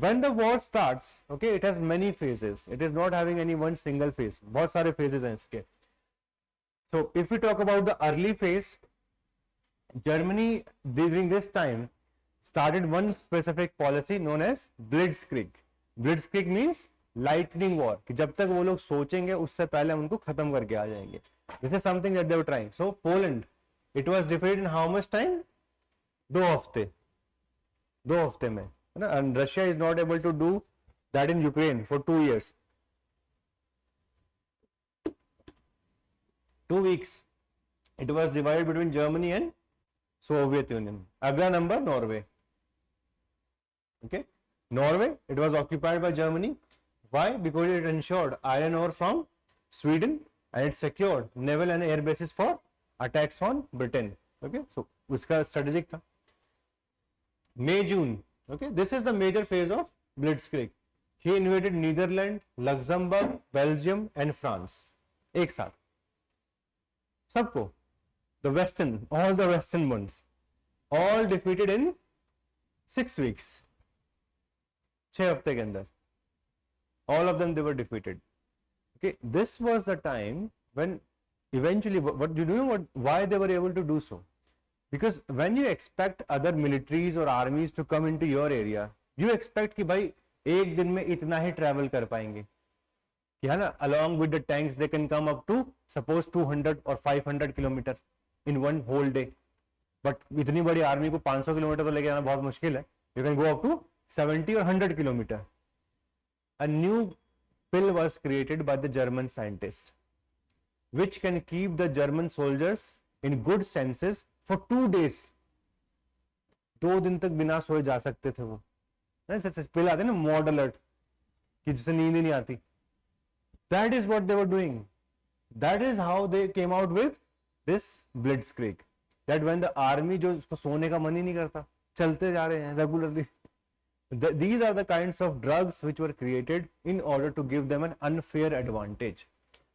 when the war starts, okay, it has many phases. It is not having any one single phase. बहुत सारे phases हैं इसके. So if we talk about the early phase, Germany during this time started one specific policy known as Blitzkrieg. Blitzkrieg means lightning war, कि जब तक वो लोग सोचेंगे उससे पहले हम उनको खत्म करके आ जाएंगे. This is something that they were trying. So Poland, it was defeated in how much time? 2 हफ्ते. 2 हफ्ते में, है ना? And Russia is not able to do that in Ukraine for 2 years. 2 weeks. It was divided between Germany and Soviet Union. अगला number Norway. Okay, Norway, it was occupied by Germany. Why? Because it ensured iron ore from Sweden and it secured naval and air bases for attacks on Britain. Okay, so उसका strategic था. May June. Okay, this is the major phase of Blitzkrieg. He invaded Netherlands, Luxembourg, Belgium and France. एक साथ सबको, all the western ones, all defeated in 6 weeks. 6 हफ्ते के अंदर all of them they were defeated. Okay, this was the time when eventually why they were able to do so, because when you expect other militaries or armies to come into your area, you expect कि भाई एक दिन में इतना ही travel कर पाएंगे, कि है ना, along with the tanks they can come up to suppose 200 or 500 kilometers in one whole day. But इतनी बड़ी आर्मी को 500 किलोमीटर तो लेके आना बहुत मुश्किल है. You can go up to 70 or 100 kilometers. A new pill was created by the German scientists, which can keep the German soldiers in good senses for 2 days. 2 दिन तक बिना सोए जा सकते थे वो. पिल आते ना मॉड अलर्ट, कि जिससे नींद ही नहीं आती. That is what they were doing. That is how they came out with this Blitzkrieg. That when the army जो उसको सोने का मन ही नहीं करता, चलते जा रहे हैं regularly. These are the kinds of drugs which were created in order to give them an unfair advantage,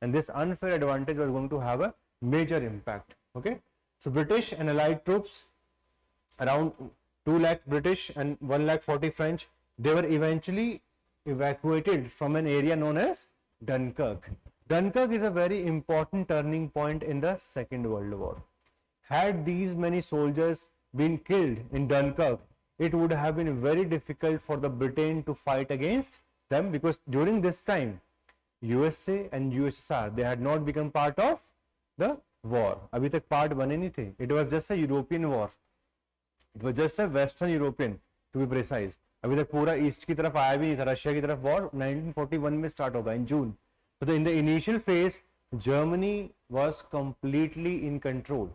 and this unfair advantage was going to have a major impact. Okay, so British and Allied troops, around 2 lakh British and 1 lakh 40 French, they were eventually evacuated from an area known as Dunkirk. Dunkirk is a very important turning point in the Second World War. Had these many soldiers been killed in Dunkirk, it would have been very difficult for the Britain to fight against them, because during this time USA and USSR, they had not become part of the war. अभी तक part बने नहीं थे. It was just a European war. It was just a Western European to be precise. अभी तक पूरा east की तरफ आया भी नहीं था. रशिया की तरफ war 1941 में start होगा in June. So in the initial phase, Germany was completely in control.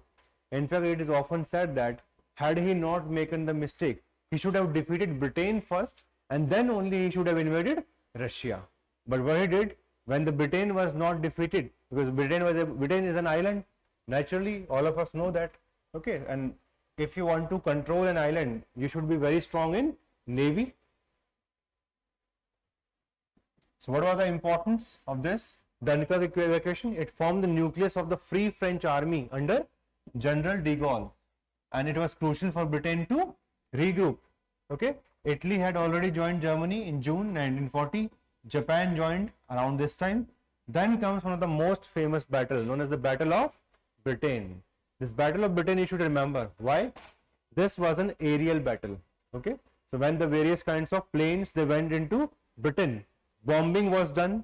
In fact, it is often said that had he not made the mistake, he should have defeated Britain first and then only he should have invaded Russia. But what he did, when the Britain was not defeated, because Britain is an island, naturally all of us know that. Okay, and if you want to control an island, you should be very strong in navy. So what was the importance of this Dunkirk evacuation? It formed the nucleus of the Free French Army under General de Gaulle, and it was crucial for Britain to regroup. Okay, Italy had already joined Germany in June 1940. Japan joined around this time. Then comes one of the most famous battles known as the Battle of Britain. This Battle of Britain you should remember. Why? This was an aerial battle. Okay, so when the various kinds of planes they went into Britain, bombing was done.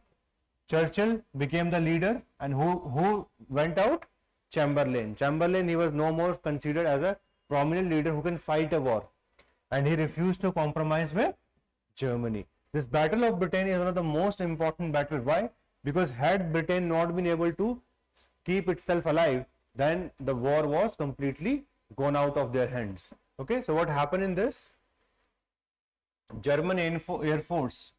Churchill became the leader, and who went out? Chamberlain. Chamberlain, he was no more considered as a prominent leader who can fight a war, and he refused to compromise with Germany. This Battle of Britain is one of the most important battles. Why? Because had Britain not been able to keep itself alive, then the war was completely gone out of their hands. Okay, so what happened in this? German Air Force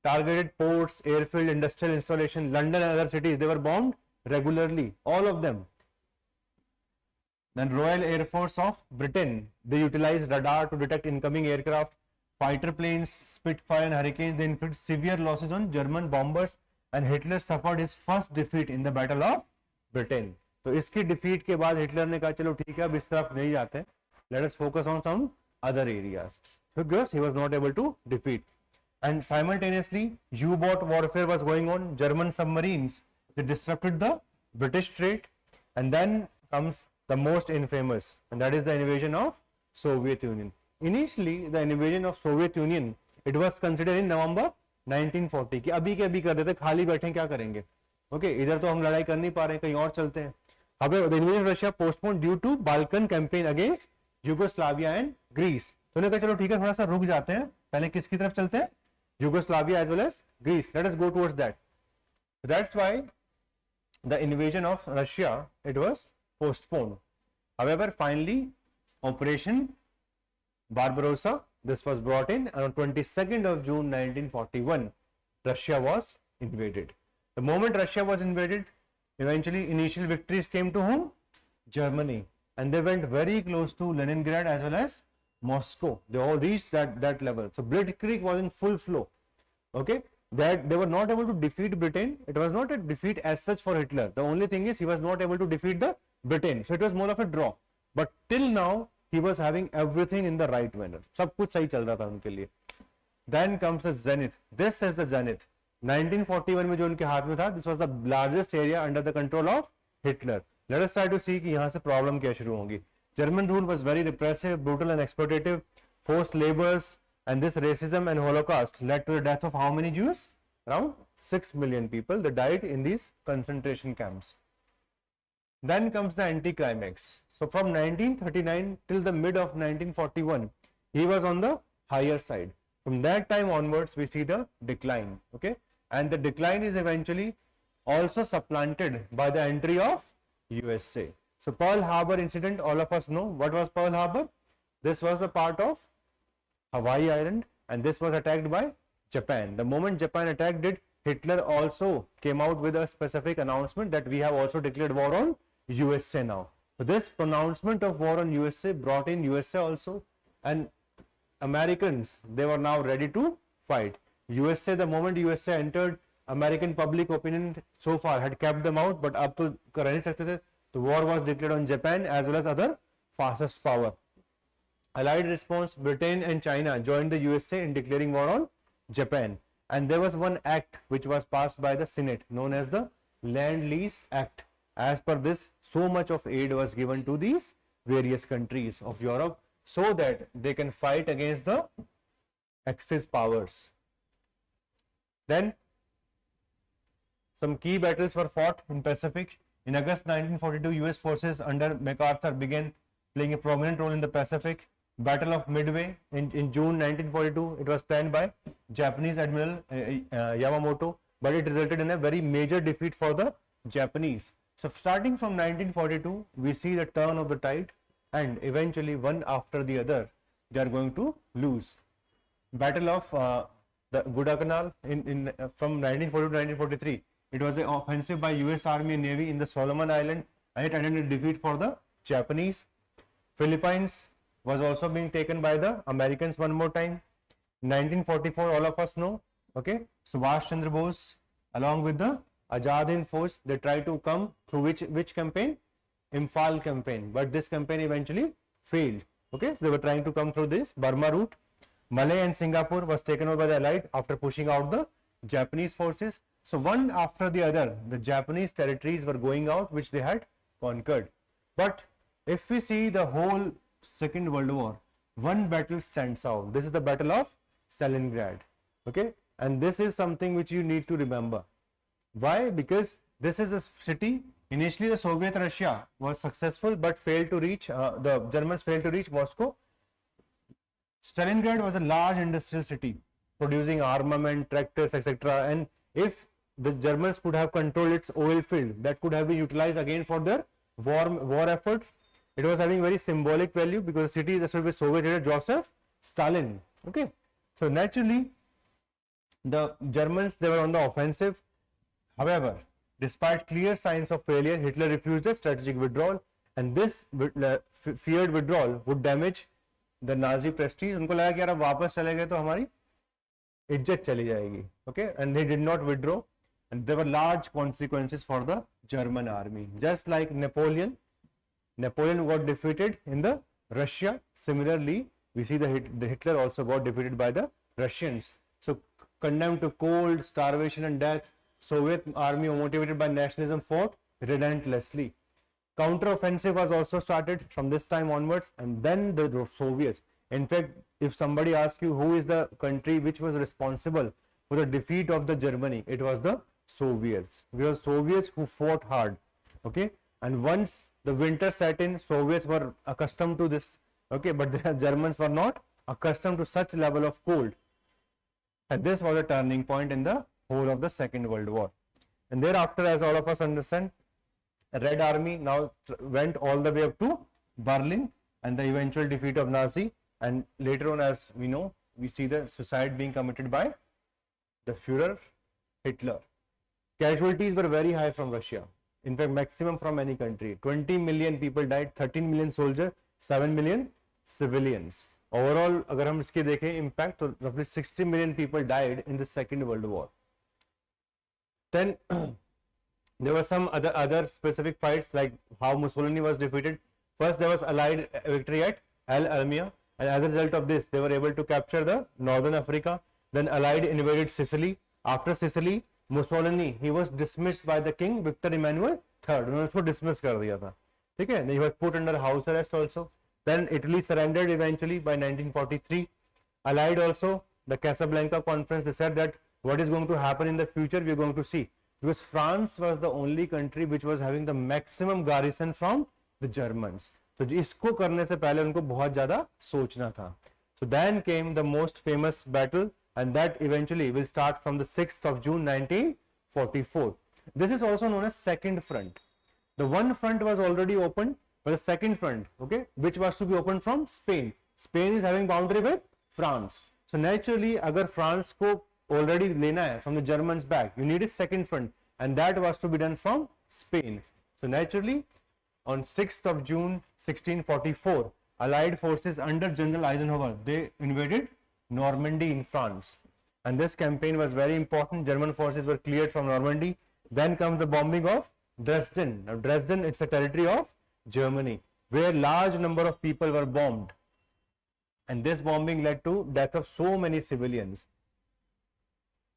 targeted ports, airfield, industrial installation, London and other cities. They were bombed regularly, all of them. Then Royal Air Force of Britain, they utilized radar to detect incoming aircraft, fighter planes, Spitfire and Hurricanes. They inflicted severe losses on German bombers, and Hitler suffered his first defeat in the Battle of Britain. तो इसकी defeat के बाद Hitler ने कहा चलो ठीक है अब इस तरफ नहीं जाते, let us focus on some other areas. because he was not able to defeat. And simultaneously, U-boat warfare was going on. German submarines, they disrupted the British trade. And then comes the most infamous, and that is the invasion of Soviet Union. Initially, the invasion of Soviet Union, it was considered in November 1940 कि अभी के अभी कर देते, खाली बैठे क्या करेंगे, ओके इधर तो हम लड़ाई कर नहीं पा रहे, कहीं और चलते हैं. However, the invasion of Russia postponed due to Balkan campaign against Yugoslavia and Greece. तो उन्होंने कहा चलो ठीक है, थोड़ा सा रुक जाते हैं, पहले किसकी तरफ चलते हैं, Yugoslavia as well as Greece. Let us go towards that. So that's why the invasion of Russia, it was postponed. However, finally, Operation Barbarossa, this was brought in, and on 22nd of June 1941, Russia was invaded. The moment Russia was invaded, eventually initial victories came to whom? Germany, and they went very close to Leningrad as well as Moscow. They all reached that level. So Blitzkrieg was in full flow. Okay, that they were not able to defeat Britain. It was not a defeat as such for Hitler. The only thing is he was not able to defeat the Britain. So it was more of a draw. But till now he was having everything in the right manner. सब कुछ सही चल रहा था उनके लिए. Then comes the zenith. This is the zenith. 1941 में जो उनके हाथ में था, this was the largest area under the control of Hitler. Let us try to see कि यहाँ से problem क्या शुरू होगी. German rule was very repressive, brutal and exploitative, forced labors, and this racism and Holocaust led to the death of how many Jews? Around 6 million people. They died in these concentration camps. Then comes the anticlimax. So from 1939 till the mid of 1941, he was on the higher side. From that time onwards, we see the decline. Okay, and the decline is eventually also supplanted by the entry of USA. So Pearl Harbor incident, all of us know. What was Pearl Harbor? This was a part of Hawaii Island, and this was attacked by Japan. The moment Japan attacked it, Hitler also came out with a specific announcement that we have also declared war on USA now. So this pronouncement of war on USA brought in USA also, and Americans, they were now ready to fight. USA, the moment USA entered, American public opinion so far had kept them out, but अब तो कर नहीं सकते थे. The war was declared on Japan as well as other fastest power. Allied response, Britain and China joined the USA in declaring war on Japan. And there was one act which was passed by the Senate known as the Land-Lease Act. As per this, so much of aid was given to these various countries of Europe so that they can fight against the Axis powers. Then some key battles were fought in Pacific. In August 1942, US forces under MacArthur began playing a prominent role in the Pacific. Battle of Midway in June 1942, it was planned by Japanese Admiral Yamamoto, but it resulted in a very major defeat for the Japanese. So starting from 1942, we see the turn of the tide, and eventually one after the other, they are going to lose. Battle of the Guadalcanal from 1942 to 1943. It was an offensive by US Army and Navy in the Solomon Island, and it ended in defeat for the Japanese. Philippines was also being taken by the Americans one more time. 1944, all of us know. Okay, Subhash Chandra Bose along with the Azad Hind Force, they tried to come through which campaign? Imphal campaign, but this campaign eventually failed. Okay, so they were trying to come through this Burma route. Malay and Singapore was taken over by the Allied after pushing out the Japanese forces. So one after the other, the Japanese territories were going out which they had conquered. But if we see the whole Second World War, one battle stands out. This is the Battle of Stalingrad. Okay, and this is something which you need to remember. Why? Because this is a city. Initially, the Soviet Russia was successful, but failed to reach. The Germans failed to reach Moscow. Stalingrad was a large industrial city, producing armament, tractors, etc. And if the Germans could have controlled its oil field, that could have been utilized again for their war efforts. It was having very symbolic value because the city is associated with Soviet leader Joseph Stalin. Okay, so naturally, the Germans, they were on the offensive. However, despite clear signs of failure, Hitler refused a strategic withdrawal, and this feared withdrawal would damage the Nazi prestige. उनको लगा कि यार अब वापस चले गए तो हमारी इज्जत चली जाएगी. Okay, and they did not withdraw, and there were large consequences for the German army. Just like Napoleon got defeated in the Russia. Similarly, we see the Hitler also got defeated by the Russians. So condemned to cold, starvation and death, Soviet army motivated by nationalism fought relentlessly. Counter-offensive was also started from this time onwards, and then the Soviets. In fact, if somebody asks you who is the country which was responsible for the defeat of the Germany, it was the Soviets. It was Soviets who fought hard. Okay, and once the winter set in, Soviets were accustomed to this. Okay, but the Germans were not accustomed to such level of cold. And this was a turning point in the whole of the Second World War. And thereafter, as all of us understand, Red Army now went all the way up to Berlin and the eventual defeat of Nazi. And later on, as we know, we see the suicide being committed by the Führer Hitler. Casualties were very high from Russia. In fact, maximum from any country. 20 million people died, 13 million soldiers, 7 million civilians. Overall, अगर हम इसके देखें impact, तो roughly 60 million people died in the Second World War. Then there were some other specific fights, like how Mussolini was defeated. First, there was Allied victory at El Alamein, and as a result of this, they were able to capture the Northern Africa. Then Allied invaded Sicily. After Sicily, Mussolini, he was dismissed by the king Victor Emmanuel III. उन्होंने उसको dismiss कर दिया था. ठीक है? He was put under house arrest also. Then Italy surrendered eventually by 1943. Allied also, the Casablanca conference, they said that what is going to happen in the future, we are going to see. Because France was the only country which was having the maximum garrison from the Germans. So इसको करने से पहले उनको बहुत ज़्यादा सोचना था. So then came the most famous battle, and that eventually will start from the 6th of June 1944. This is also known as Second Front. The one front was already opened, but the second front, okay, which was to be opened from Spain. Spain is having boundary with France. So naturally, अगर France को already लेना है from the Germans back, you need a second front, and that was to be done from Spain. So naturally, on 6th of June 1644, Allied forces under General Eisenhower, they invaded Normandy in France, and this campaign was very important. German forces were cleared from Normandy. Then comes the bombing of Dresden. Now Dresden, it's a territory of Germany, where large number of people were bombed, and this bombing led to death of so many civilians.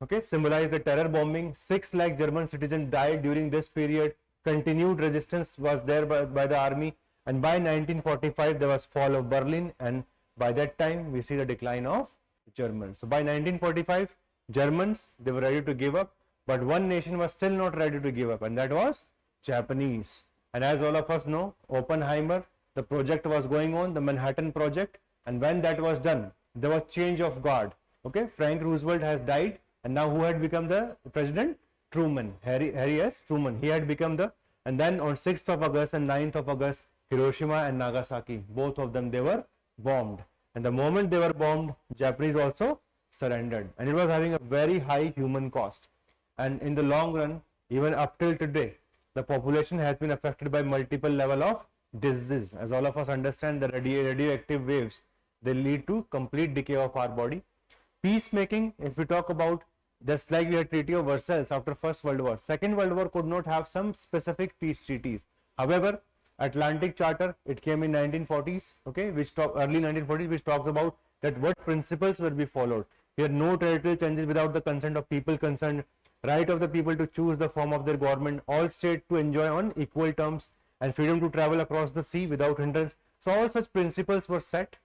Okay, symbolized the terror bombing. 6 lakh German citizens died during this period. Continued resistance was there by the army, and by 1945 there was fall of Berlin, and by that time we see the decline of Germans. So by 1945, Germans, they were ready to give up, but one nation was still not ready to give up, and that was Japanese. And as all of us know, Oppenheimer, the project was going on, the Manhattan Project, and when that was done, there was change of guard. Okay, Frank Roosevelt has died, and now who had become the president? Truman, Harry S. Truman. He had become the, and then on 6th of August and 9th of August, Hiroshima and Nagasaki, both of them, they were bombed. And the moment they were bombed, Japanese also surrendered, and it was having a very high human cost. And in the long run, even up till today, the population has been affected by multiple level of diseases. As all of us understand, the radioactive waves, they lead to complete decay of our body. Peacemaking, if we talk about, just like we had Treaty of Versailles after First World War, Second World War could not have some specific peace treaties. However, Atlantic Charter, it came in 1940s, okay, which talk early 1940s, which talks about that what principles will be followed. Here, no territorial changes without the consent of people concerned, right of the people to choose the form of their government, all states to enjoy on equal terms, and freedom to travel across the sea without hindrance. So all such principles were set,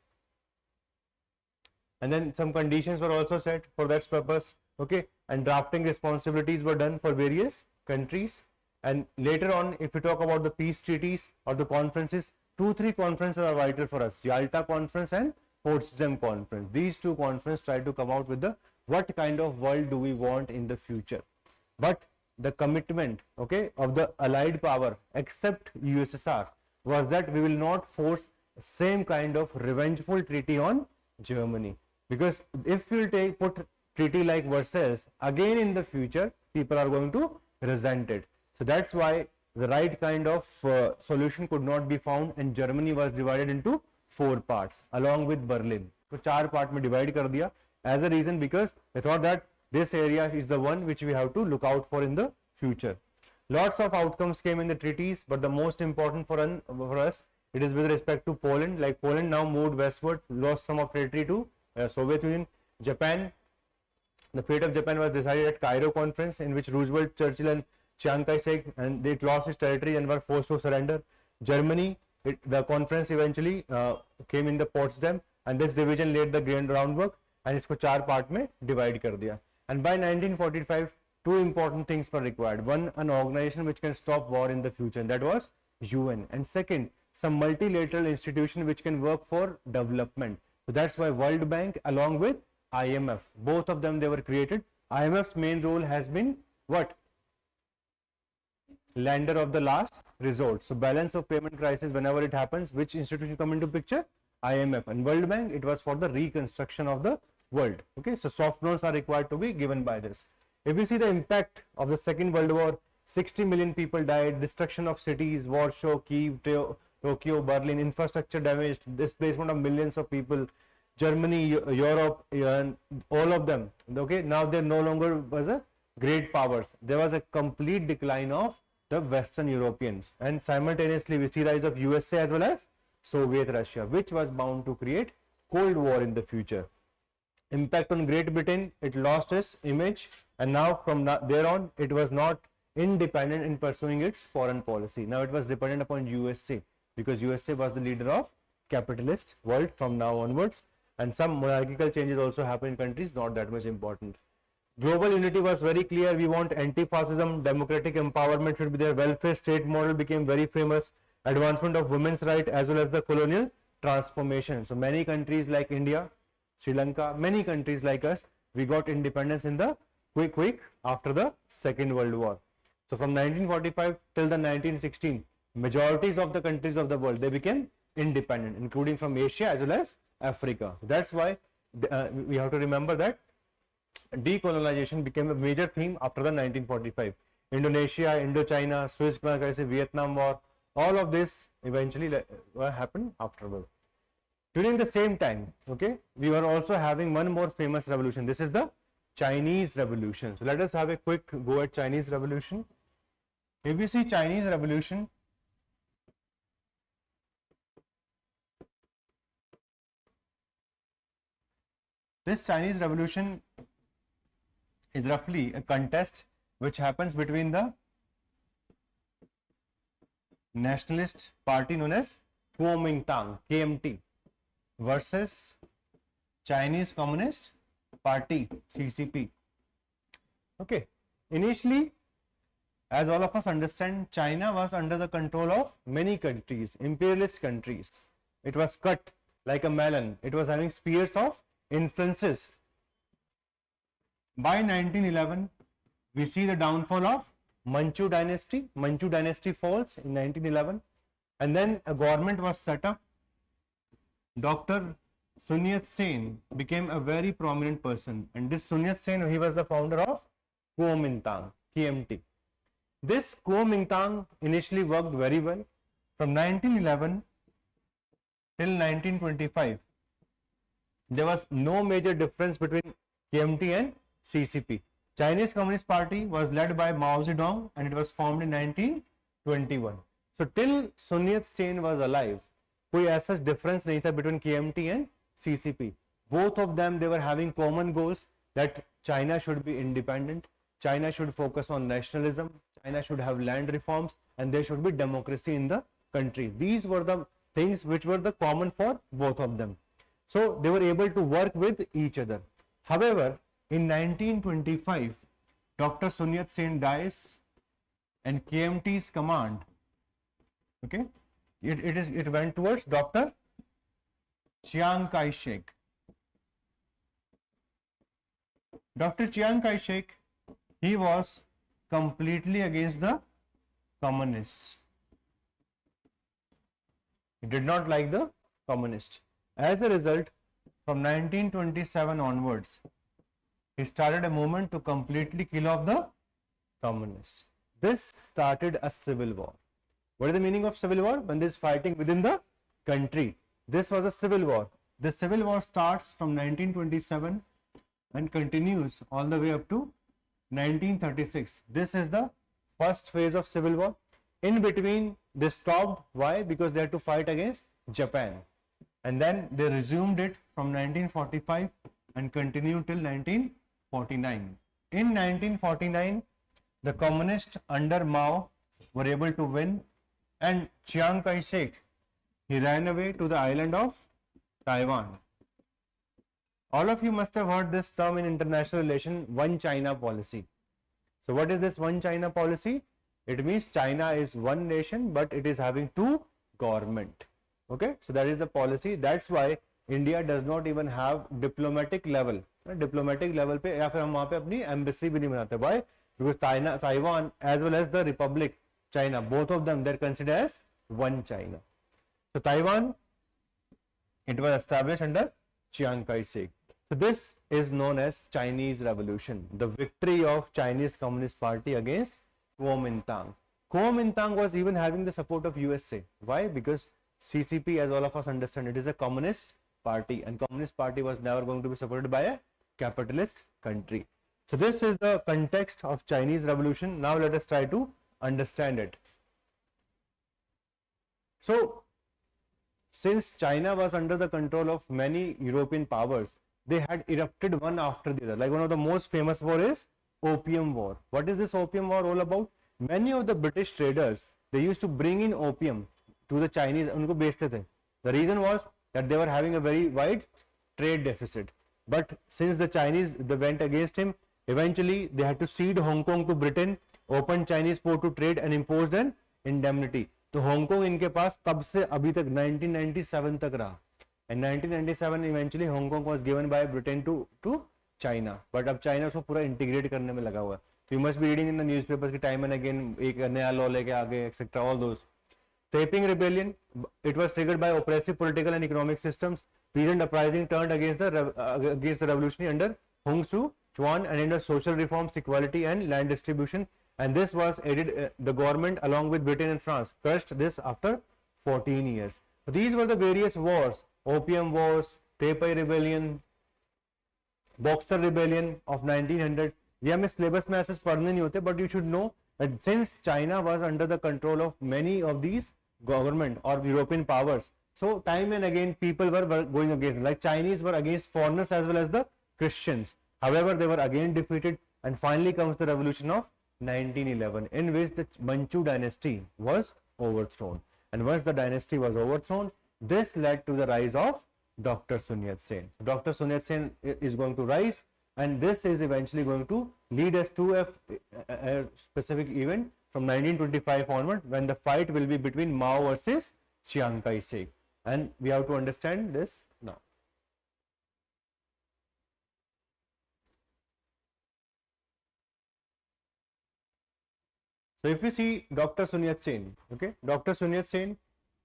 and then some conditions were also set for that purpose, okay, and drafting responsibilities were done for various countries. And later on, if we talk about the peace treaties or the conferences, 2-3 conferences are vital for us: Yalta Conference and Potsdam Conference. These two conferences try to come out with the what kind of world do we want in the future. But the commitment, okay, of the Allied power, except USSR, was that we will not force same kind of revengeful treaty on Germany, because if we will put treaty like Versailles again in the future, people are going to resent it. So that's why the right kind of solution could not be found, and Germany was divided into 4 parts along with Berlin. So 4 part में divide कर दिया as a reason, because they thought that this area is the one which we have to look out for in the future. Lots of outcomes came in the treaties, but the most important for us It is with respect to Poland. Like Poland now moved westward, lost some of territory to Soviet Union. Japan, the fate of Japan was decided at Cairo conference, in which Roosevelt, Churchill, and Chiang Kai-shek, and they lost its territory and were forced to surrender. Germany, the conference eventually came in the Potsdam, and this division laid the groundwork, and इसको चार part में divide कर दिया. And by 1945, two important things were required. One, an organization which can stop war in the future, and that was UN. And second, some multilateral institution which can work for development. So that's why World Bank along with IMF, both of them, they were created. IMF's main role has been what? Lender of the last resort. So balance of payment crisis, whenever it happens, which institution come into picture? IMF. And World Bank, it was for the reconstruction of the world. Okay, so soft loans are required to be given by this. If we see the impact of the Second World War, 60 million people died, destruction of cities, Warsaw, Kiev, Tokyo, Berlin, infrastructure damaged, displacement of millions of people, Germany, Europe, and all of them. Okay, now they no longer was a great powers. There was a complete decline of the Western Europeans, and simultaneously we see rise of USA as well as Soviet Russia, which was bound to create Cold War in the future. Impact on Great Britain, it lost its image, and now from there on it was not independent in pursuing its foreign policy. Now it was dependent upon USA, because USA was the leader of capitalist world from now onwards, and some monarchical changes also happen in countries, not that much important. Global unity was very clear. We want anti-fascism, democratic empowerment should be there, welfare state model became very famous, advancement of women's right as well as the colonial transformation. So many countries like India, Sri Lanka, many countries like us, we got independence in the quick after the Second World War. So from 1945 till the 1916, majorities of the countries of the world, they became independent, including from Asia as well as Africa. That's why we have to remember that decolonization became a major theme after the 1945. Indonesia, Indochina, Suez Canal crisis, Vietnam War, all of this eventually happened afterward. During the same time, okay, we were also having one more famous revolution. This is the Chinese Revolution. So let us have a quick go at Chinese Revolution. If we see Chinese Revolution, this Chinese Revolution is roughly a contest which happens between the nationalist party known as Kuomintang, KMT, versus Chinese Communist Party, CCP. Okay, initially, as all of us understand, China was under the control of many countries, imperialist countries. It was cut like a melon. It was having spheres of influences. By 1911, we see the downfall of Manchu dynasty. Manchu dynasty falls in 1911, and then a government was set up. Dr. Sun Yat-sen became a very prominent person, and this Sun Yat-sen, he was the founder of Kuomintang, KMT. This Kuomintang initially worked very well. From 1911 till 1925, there was no major difference between KMT and CCP. Chinese Communist Party was led by Mao Zedong, and it was formed in 1921. So till Sun Yat-sen was alive, कोई ऐसा difference नहीं था between KMT and CCP. Both of them, they were having common goals that China should be independent, China should focus on nationalism, China should have land reforms, and there should be democracy in the country. These were the things which were the common for both of them. So they were able to work with each other. However, in 1925, Dr. Sun Yat-sen dies, and KMT's command, okay, it went towards Dr. Chiang Kai-shek. Dr. Chiang Kai-shek, he was completely against the communists. He did not like the communists. As a result, from 1927 onwards, he started a movement to completely kill off the communists. This started a civil war. What is the meaning of civil war? When there is fighting within the country. This was a civil war. The civil war starts from 1927 and continues all the way up to 1936. This is the first phase of civil war. In between, they stopped. Why? Because they had to fight against Japan. And then they resumed it from 1945 and continued till 1949. In 1949, the communists under Mao were able to win, and Chiang Kai-shek, he ran away to the island of Taiwan. All of you must have heard this term in international relation, one China policy. So what is this one China policy? It means China is one nation, but it is having two government. Okay, so that is the policy. That's why India does not even have diplomatic level. Diplomatic level पे या फिर हम वहाँ पे अपनी embassy भी नहीं बनाते. Why? Because Taiwan as well as the Republic China, both of them, they're considered as one China. So Taiwan, it was established under Chiang Kai-shek. So this is known as Chinese Revolution, the victory of Chinese Communist Party against Kuomintang. Kuomintang was even having the support of USA. Why? Because CCP, as all of us understand, it is a communist party, and communist party was never going to be supported by a capitalist country. So this is the context of Chinese Revolution. Now let us try to understand it. So since China was under the control of many European powers, they had erupted one after the other. Like one of the most famous war is Opium War. What is this Opium War all about? Many of the British traders, they used to bring in opium to the Chinese, उनको बेचते थे. The reason was that they were having a very wide trade deficit. But since the Chinese, they went against him, eventually they had to cede Hong Kong to Britain, open Chinese port to trade and imposed an indemnity. तो Hong Kong इनके पास तब से अभी तक 1997 तक रहा. And 1997 eventually Hong Kong was given by Britain to China. But अब China उसको पूरा integrate करने में लगा हुआ है. So you must be reading in the newspapers कि time and again एक नया law लेके आगे etc. all those. Taiping Rebellion, it was triggered by oppressive political and economic systems. Peasant uprising turned against the revolutionary under Hung Su Chuan and under social reforms, equality and land distribution. And this was aided, the government along with Britain and France crushed this after 14 years. So these were the various wars: Opium Wars, Taipei Rebellion, Boxer Rebellion of 1900. ये हमें syllabus में ऐसे पढ़ने नहीं होते, but you should know that since China was under the control of many of these government or European powers, so time and again people were going against, like Chinese were against foreigners as well as the Christians. However, they were again defeated, and finally comes the revolution of 1911, in which the Manchu dynasty was overthrown. And once the dynasty was overthrown, this led to the rise of Dr. Sun Yat-sen. Dr. Sun Yat-sen is going to rise, and this is eventually going to lead us to a specific event from 1925 onward, when the fight will be between Mao versus Chiang Kai-shek. And we have to understand this now. So if we see Dr. Sun Yat-sen, okay, Dr. Sun Yat-sen,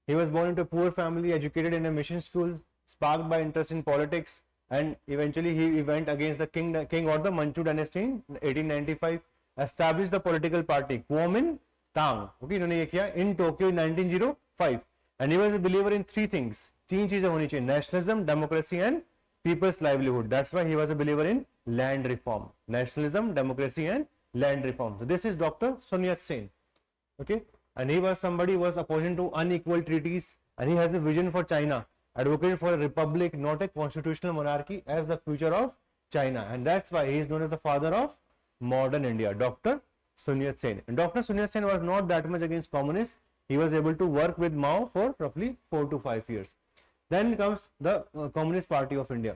he was born into a poor family, educated in a mission school, sparked by interest in politics, and eventually he went against the king or the Manchu dynasty in 1895, established the political party Kuomintang, okay, इन्होंने ये किया in Tokyo in 1905, and he was a believer in three things. तीन चीजें होनी चाहिए: nationalism, democracy and people's livelihood. That's why he was a believer in land reform, nationalism, democracy and land reform. So this is Dr. Sun Yat-sen, okay, and he was somebody who was opposing to unequal treaties, and he has a vision for China, advocated for a republic, not a constitutional monarchy, as the future of China, and that's why he is known as the father of modern India, Dr. Sun Yat-sen. And Dr. Sun Yat-sen was not that much against communists. He was able to work with Mao for roughly 4 to 5 years. Then comes the Communist Party of India,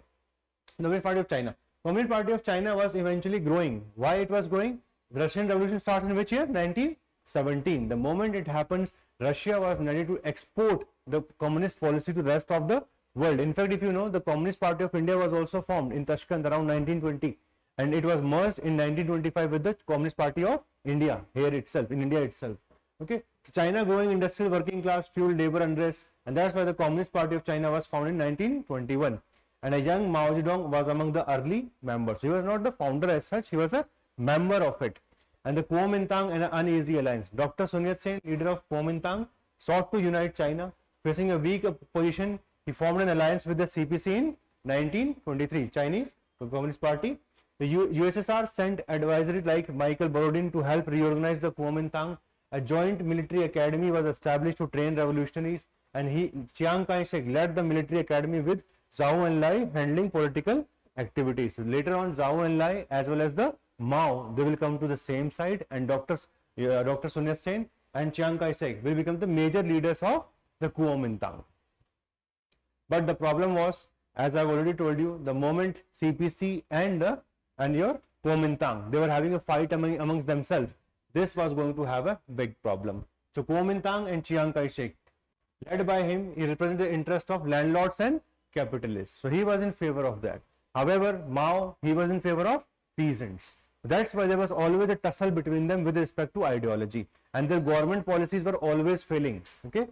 the Communist Party of China. Communist Party of China was eventually growing. Why it was growing? The Russian Revolution started in which year? 1917. The moment it happens, Russia was ready to export the communist policy to the rest of the world. In fact, if you know, the Communist Party of India was also formed in Tashkent around 1920, and it was merged in 1925 with the Communist Party of India here itself, in India itself. Okay, so China growing industrial working class fueled labor unrest, and that's why the Communist Party of China was founded in 1921. And a young Mao Zedong was among the early members. He was not the founder as such, he was a member of it. And the Kuomintang and an uneasy alliance. Dr. Sun Yat-sen, leader of Kuomintang, sought to unite China. Facing a weak position, he formed an alliance with the CPC in 1923, Chinese Communist Party. The USSR sent advisory like Michael Borodin to help reorganize the Kuomintang, a joint military academy was established to train revolutionaries, and Chiang Kai-shek led the military academy with Zhou Enlai handling political activities. So later on, Zhou Enlai as well as the Mao, they will come to the same side, and Dr. Sun Yat-sen and Chiang Kai-shek will become the major leaders of the Kuomintang. But the problem was, as I've already told you, the moment CPC and your Kuomintang, they were having a fight amongst themselves, this was going to have a big problem. So Kuomintang and Chiang Kai-shek, led by him, he represented the interest of landlords and capitalists. So he was in favor of that. However, Mao, he was in favor of peasants. That's why there was always a tussle between them with respect to ideology, and their government policies were always failing. Okay.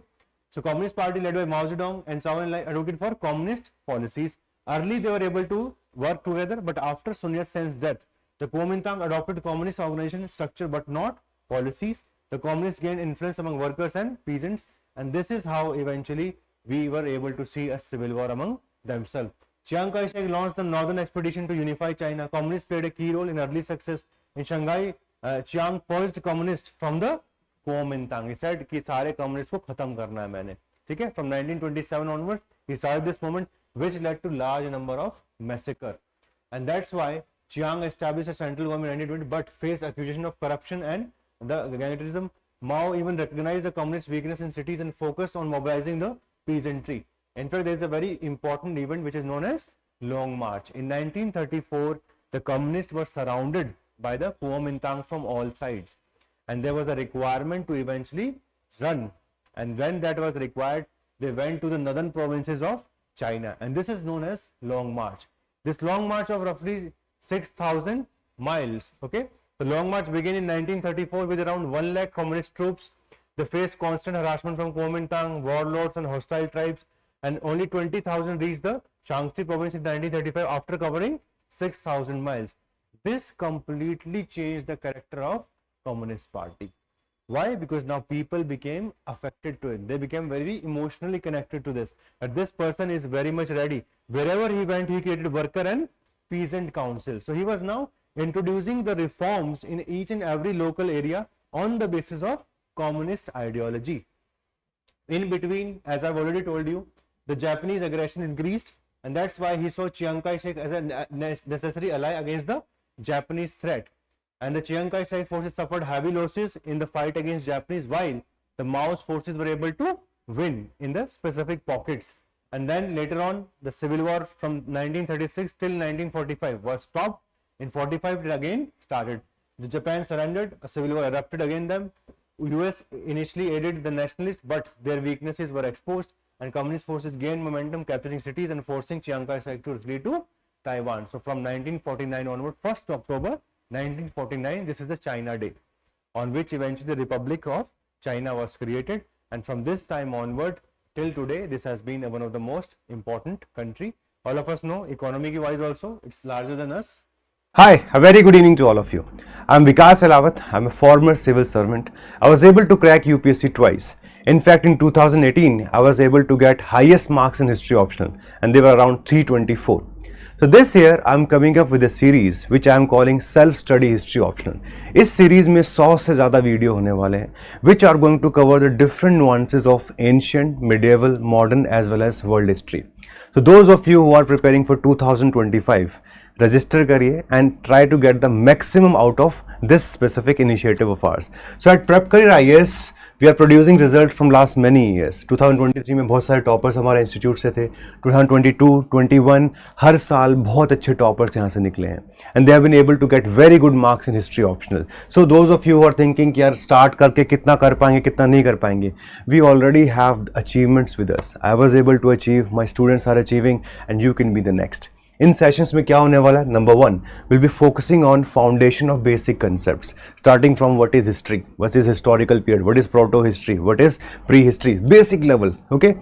So Communist Party led by Mao Zedong and Zhou Enlai advocated for communist policies. Early they were able to work together, but after Sun Yat-sen's death, the Kuomintang adopted communist organization structure but not policies. The communists gained influence among workers and peasants, and this is how eventually we were able to see a civil war among themselves. Chiang Kai-shek launched the Northern Expedition to unify China. Communists played a key role in early success. In Shanghai, Chiang purged communists from the Kuomintang. He said कि सारे communists को खत्म करना है मैंने. ठीक है? From 1927 onwards, he started this movement, which led to large number of massacre, and that's why Chiang established a central government in 1920, but faced accusation of corruption and the gangatism. Mao even recognized the communist weakness in cities and focused on mobilizing the peasantry. In fact, there is a very important event which is known as Long March. In 1934, the communists were surrounded by the Kuomintang from all sides, and there was a requirement to eventually run. And when that was required, they went to the northern provinces of China, and this is known as Long March. This Long March of roughly 6,000 miles. Okay, the Long March began in 1934 with around 1 lakh communist troops. They faced constant harassment from Kuomintang, warlords, and hostile tribes, and only 20,000 reached the Shaanxi province in 1935 after covering 6,000 miles. This completely changed the character of Communist Party. Why? Because now people became affected to it. They became very emotionally connected to this. That this person is very much ready. Wherever he went, he created worker and peasant council. So he was now introducing the reforms in each and every local area on the basis of communist ideology. In between, as I've already told you, the Japanese aggression increased, and that's why he saw Chiang Kai-shek as a necessary ally against the Japanese threat. And the Chiang Kai-shek forces suffered heavy losses in the fight against Japanese, while the Mao's forces were able to win in the specific pockets. And then later on, the civil war from 1936 till 1945 was stopped. In 45 it again started. The Japan surrendered, a civil war erupted against them. US initially aided the nationalists, but their weaknesses were exposed, and communist forces gained momentum, capturing cities and forcing Chiang Kai-shek to flee to Taiwan. So from 1949 onward, 1st October 1949, this is the China Day, on which eventually the Republic of China was created, and from this time onward till today, this has been one of the most important country. All of us know, economic wise also, it's larger than us. Hi, a very good evening to all of you. I'm Vikas Ahlawat. I'm a former civil servant. I was able to crack UPSC twice. In fact, in 2018, I was able to get highest marks in history optional, and they were around 324. So this year, I'm coming up with a series which I'm calling Self-Study History Optional. इस series में 100 से ज़्यादा video होने वाले हैं, which are going to cover the different nuances of ancient, medieval, modern as well as world history. So those of you who are preparing for 2025, register करिए and try to get the maximum out of this specific initiative of ours. So at Prepcareer IAS, we are producing results from last many years. 2023 में बहुत सारे toppers हमारे institute से थे. 2022, 21 हर साल बहुत अच्छे टॉपर्स यहाँ से निकले हैं, and they have been able to get very good marks in history optional. So those of you who are thinking कि यार start करके कितना कर पाएंगे कितना नहीं कर पाएंगे, we already have achievements with us. I was able to achieve, my students are achieving, and you can be the next. In sessions में क्या होने वाला है? Number 1, will be focusing on foundation of basic concepts, starting from what is history, what is historical period, what is proto history, what is pre history, basic level. Okay.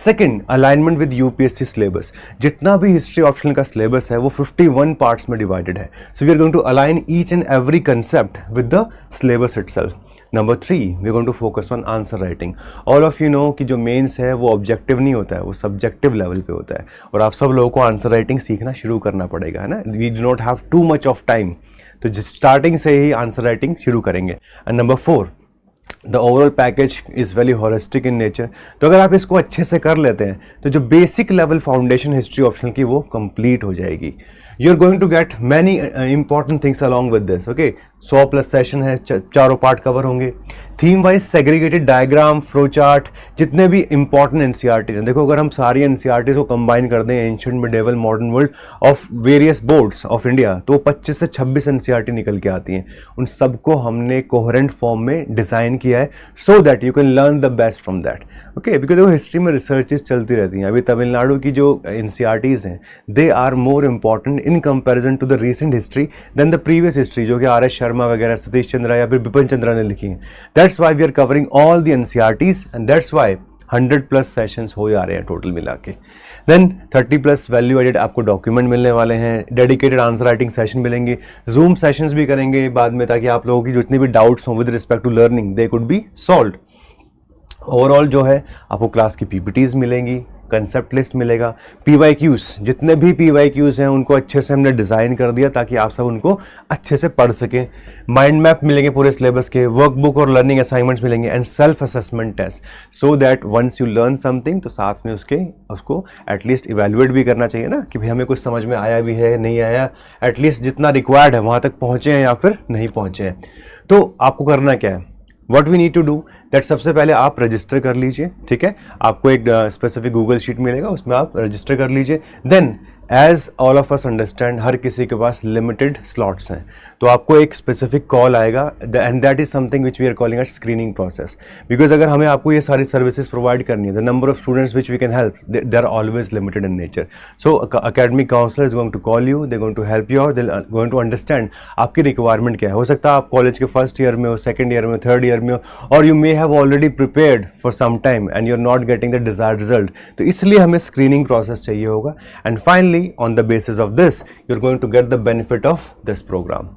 Second, alignment with UPSC syllabus. जितना भी history optional का syllabus है वो 51 parts में divided है. So we are going to align each and every concept with the syllabus itself. Number 3, we are going to focus on answer writing. All of you know कि जो mains है वो objective नहीं होता है, वो सब्जेक्टिव लेवल पे होता है, और आप सब लोगों को आंसर राइटिंग सीखना शुरू करना पड़ेगा, है ना. We do not have too much of time, तो स्टार्टिंग से ही आंसर राइटिंग शुरू करेंगे. And number 4, the overall package is very holistic in nature. तो अगर आप इसको अच्छे से कर लेते हैं तो जो basic level foundation history optional की वो कंप्लीट हो जाएगी। You are going to get many important things along with this. Okay, 100+ session है, चारों पार्ट कवर होंगे। Theme wise segregated diagram, flow chart, जितने भी इंपॉर्टेंट एनसीईआरटीज हैं, देखो अगर हम सारी एनसीईआरटीज को कंबाइन कर दें ancient, medieval, modern world of various boards of India, तो 25 से 26 एनसीईआरटी निकल के आती हैं। उन सबको हमने कोहेरेंट फॉर्म में डिज़ाइन किया है so that you can learn the best from that. Okay, because देखो हिस्ट्री में रिसर्चेस चलती रहती हैं। अभी तमिलनाडु की जो एनसीईआरटीज हैं they are more important in comparison to the recent history than the previous history जो कि आर एस शर्मा वगैरह, सतीश चंद्रा या फिर बिपिन चंद्रा ने लिखी हैं। That's why we are covering all the NCERTs and that's why 100+ sessions हो जा रहे हैं टोटल मिला के। देन 30+ वैल्यू एडेड आपको डॉक्यूमेंट मिलने वाले हैं, डेडिकेटेड आंसर राइटिंग सेशन मिलेंगे, जूम सेशंस भी करेंगे बाद में, ताकि आप लोगों की जितनी भी डाउट्स हों with respect to learning they could be solved. Overall जो है आपको क्लास की पीपीटीज मिलेंगी, कंसेप्ट लिस्ट मिलेगा, पीवाईक्यूज, जितने भी पीवाईक्यूज हैं उनको अच्छे से हमने डिज़ाइन कर दिया ताकि आप सब उनको अच्छे से पढ़ सकें। माइंड मैप मिलेंगे पूरे सिलेबस के, वर्कबुक और लर्निंग असाइनमेंट्स मिलेंगे and self assessment test, so that once you learn something तो साथ में उसको एटलीस्ट इवेल्युएट भी करना चाहिए ना कि भाई हमें कुछ समझ में आया भी है, नहीं आया, एटलीस्ट जितना रिक्वायर्ड है वहाँ तक पहुँचे हैं या फिर नहीं पहुँचे हैं। तो आपको करना क्या है, what we need to do that, सबसे पहले आप रजिस्टर कर लीजिए। ठीक है, आपको एक स्पेसिफिक गूगल शीट मिलेगा, उसमें आप रजिस्टर कर लीजिए। Then as all of us understand हर किसी के पास लिमिटेड स्लॉट्स हैं, तो आपको एक स्पेसिफिक कॉल आएगा and that is something which we are calling at screening process. Because अगर हमें आपको ये सारी सर्विसेज प्रोवाइड करनी है, the number of students which we can help they are always limited in nature. So academic counsellor is going to call you, they going to help you out, they going to understand आपकी requirement क्या है। हो सकता है आप college के first year में हो, सेकंड ईयर में हो, थर्ड ईयर में हो, और you may have already prepared for some time and you are not getting the desired result, तो इसलिए हमें स्क्रीनिंग प्रोसेस चाहिए होगा। And finally on the basis of this you're going to get the benefit of this program.